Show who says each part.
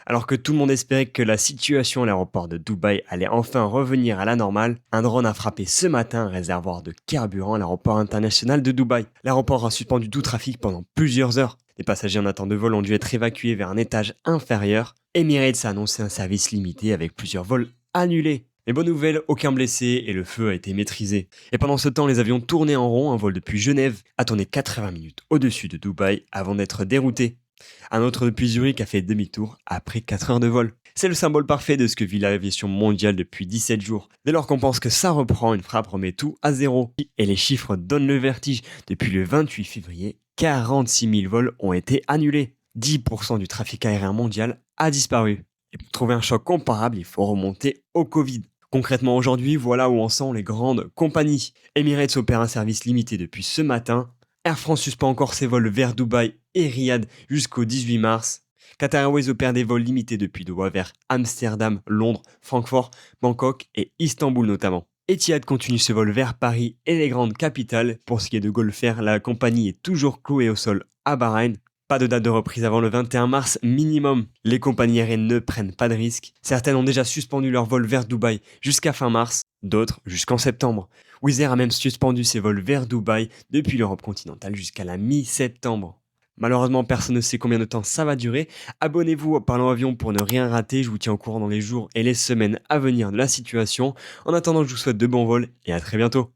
Speaker 1: Alors que tout le monde espérait que la situation à l'aéroport de Dubaï allait enfin revenir à la normale, un drone a frappé ce matin un réservoir de carburant à l'aéroport international de Dubaï. L'aéroport a suspendu tout trafic pendant plusieurs heures. Les passagers en attente de vol ont dû être évacués vers un étage inférieur. Emirates a annoncé un service limité avec plusieurs vols annulés. Les bonnes nouvelles, aucun blessé et le feu a été maîtrisé. Et pendant ce temps, les avions tournaient en rond, un vol depuis Genève a tourné 80 minutes au-dessus de Dubaï avant d'être dérouté. Un autre depuis Zurich a fait demi-tour après 4 heures de vol. C'est le symbole parfait de ce que vit l'aviation mondiale depuis 17 jours. Dès lors qu'on pense que ça reprend, une frappe remet tout à zéro. Et les chiffres donnent le vertige. Depuis le 28 février, 46 000 vols ont été annulés. 10% du trafic aérien mondial a disparu. Et pour trouver un choc comparable, il faut remonter au Covid. Concrètement aujourd'hui, voilà où en sont les grandes compagnies. Emirates opère un service limité depuis ce matin. Air France suspend encore ses vols vers Dubaï et Riyad jusqu'au 18 mars. Qatar Airways opère des vols limités depuis Doha vers Amsterdam, Londres, Francfort, Bangkok et Istanbul notamment. Etihad continue ses vols vers Paris et les grandes capitales. Pour ce qui est de Golfer, la compagnie est toujours clouée au sol à Bahreïn. Pas de date de reprise avant le 21 mars minimum. Les compagnies aériennes ne prennent pas de risques. Certaines ont déjà suspendu leur vol vers Dubaï jusqu'à fin mars, d'autres jusqu'en septembre. Wizz Air a même suspendu ses vols vers Dubaï depuis l'Europe continentale jusqu'à la mi-septembre. Malheureusement, personne ne sait combien de temps ça va durer. Abonnez-vous à Parlons Avion pour ne rien rater. Je vous tiens au courant dans les jours et les semaines à venir de la situation. En attendant, je vous souhaite de bons vols et à très bientôt.